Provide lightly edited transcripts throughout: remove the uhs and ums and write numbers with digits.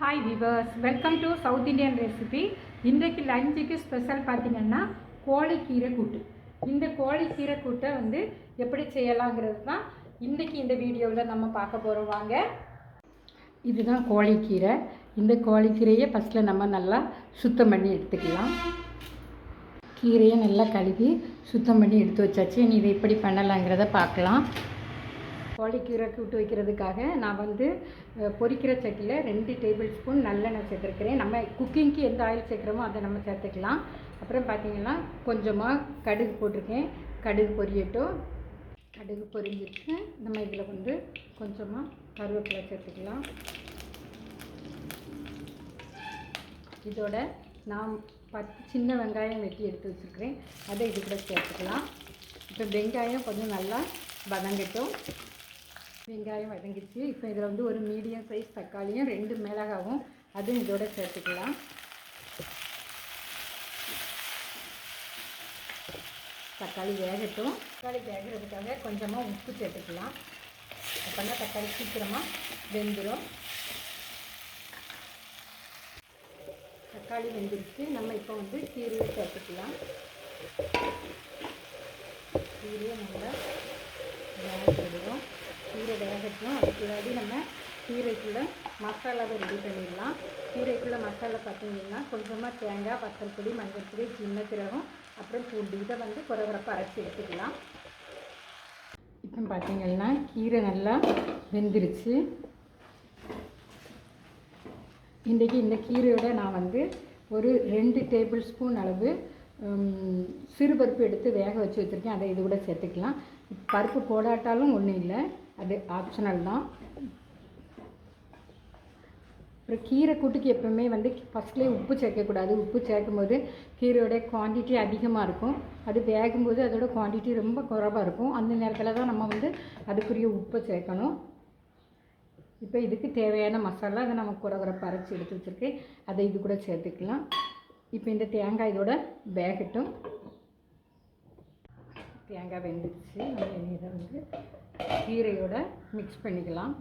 Hi viewers, welcome to south Indian recipe. இன்றைக்கு லஞ்சுக்கு special பார்த்திங்கன்னா கோழிக்கீரை கூட்டு. இந்த கோழிக்கீரை கூட்டை எப்படி செய்யலாங்கிறது தான் இன்றைக்கி இந்த வீடியோவில் நம்ம பார்க்க போகிறோம். வாங்க. இதுதான் கோழிக்கீரை. இந்த கோழிக்கீரையை ஃபஸ்ட்டில் நம்ம நல்லா சுத்தம் பண்ணி எடுத்துக்கலாம். கீரையை நல்லா கழுவி சுத்தம் பண்ணி எடுத்து வச்சாச்சு. இனி இதை எப்படி பண்ணலாங்கிறத பார்க்கலாம். கோழிக்கீரை கூட்டு வைக்கிறதுக்காக நான் பொரிக்கிற சட்டியில் 2 டேபிள் ஸ்பூன் நல்லெண்ணெய் சேர்த்துருக்கிறேன். நம்ம குக்கிங்க்கு எந்த ஆயில் சேர்க்குறோமோ அதை நம்ம சேர்த்துக்கலாம். அப்புறம் பார்த்திங்கன்னா கொஞ்சமாக கடுகு போட்டிருக்கேன். கடுகு பொரியட்டும். கடுகு பொரிஞ்சிட்டு நம்ம இதில் கொஞ்சமாக கருவேப்பிலை சேர்த்துக்கலாம். இதோட நான் 10 சின்ன வெங்காயம் வெட்டி எடுத்து வச்சுருக்கிறேன். அதை இது கூட சேர்த்துக்கலாம். இப்போ வெங்காயம் கொஞ்சம் நல்லா வதங்கட்டும். வெங்காயம் வதங்கிடுச்சு. இப்போ இதில் ஒரு மீடியம் சைஸ் தக்காளியும் 2 மிளகாவும் அதுவும் இதோட சேர்த்துக்கலாம். தக்காளி வேகட்டும். தக்காளி வேகிறதுக்காக கொஞ்சமாக உப்பு சேர்த்துக்கலாம். அப்போனா தக்காளி சீக்கிரமாக வெந்துடும். தக்காளி வெந்துருச்சு. நம்ம இப்போ கீரையை சேர்த்துக்கலாம். கீரையை நல்லா வேகப்படுவோம். கீரை வேகட்டும். அதுக்கு பின்னாடி நம்ம கீரைக்குள்ளே மசாலாவை ரெடி பண்ணிடலாம். கீரைக்குள்ளே மசாலா பார்த்திங்கன்னா கொஞ்சமாக தேங்காய், பத்தல்பொடி, மஞ்சள் பொடி, சின்ன சீரகம், அப்புறம் பூண்டு இதை குறவரப்பாக அரைச்சி எடுத்துக்கலாம். இப்போ பார்த்திங்கன்னா கீரை நல்லா வெந்துருச்சு. இன்றைக்கி இந்த கீரையோட நான் ஒரு 2 டேபிள் ஸ்பூன் அளவு சிறுபருப்பு எடுத்து வேக வச்சு வச்சுருக்கேன். அதை இது கூட சேர்த்துக்கலாம். பருப்பு போடாட்டாலும் ஒன்றும் இல்லை, அது ஆப்ஷனல் தான். அப்புறம் கீரை கூட்டுக்கு எப்போவுமே ஃபஸ்ட்லேயே உப்பு சேர்க்கக்கூடாது. உப்பு சேர்க்கும்போது கீரையோட குவான்டிட்டி அதிகமாக இருக்கும். அது வேகும்போது அதோட குவான்டிட்டி ரொம்ப குறைவாக இருக்கும். அந்த நேரத்தில் தான் நம்ம அதுக்குரிய உப்பை சேர்க்கணும். இப்போ இதுக்கு தேவையான மசாலா அதை நம்ம குறவரப்பாக அரைச்சி எடுத்து வச்சுருக்கேன். அதை இது கூட சேர்த்துக்கலாம். இப்போ இந்த தேங்காய் இதோட வேகட்டும். தேங்காய் வெந்துடுச்சு. நம்ம இதை கீரையோட மிக்ஸ் பண்ணிக்கலாம்.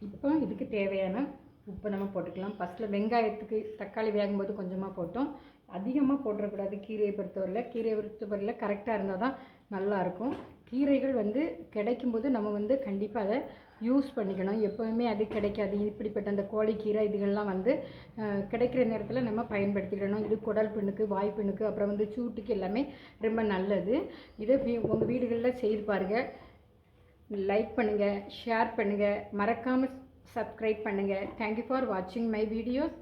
இப்போ இதுக்கு தேவையான உப்பு நம்ம போட்டுக்கலாம். ஃபஸ்ட்டில் வெங்காயத்துக்கு தக்காளி வேகும்போது கொஞ்சமாக போட்டோம். அதிகமாக போட்டுறக்கூடாது. கீரையை பொறுத்தவரையில் கரெக்டாக இருந்தால் தான் நல்லாயிருக்கும். கீரைகள் கிடைக்கும்போது நம்ம கண்டிப்பாக அதை யூஸ் பண்ணிக்கணும். எப்போவுமே அது கிடைக்காது. இப்படிப்பட்ட அந்த கோழிக்கீரை இதுகள்லாம் கிடைக்கிற நேரத்தில் நம்ம பயன்படுத்திக்கணும். இது குடல் புண்ணுக்கு, வாய்ப்புண்ணுக்கு, அப்புறம் சூட்டுக்கு எல்லாமே ரொம்ப நல்லது. இதை உங்கள் வீடுகளில் செய்து பாருங்கள். லைக் பண்ணுங்கள், ஷேர் பண்ணுங்கள், மறக்காமல் சப்ஸ்கிரைப் பண்ணுங்கள். தேங்க்யூ ஃபார் வாட்சிங் மை வீடியோஸ்.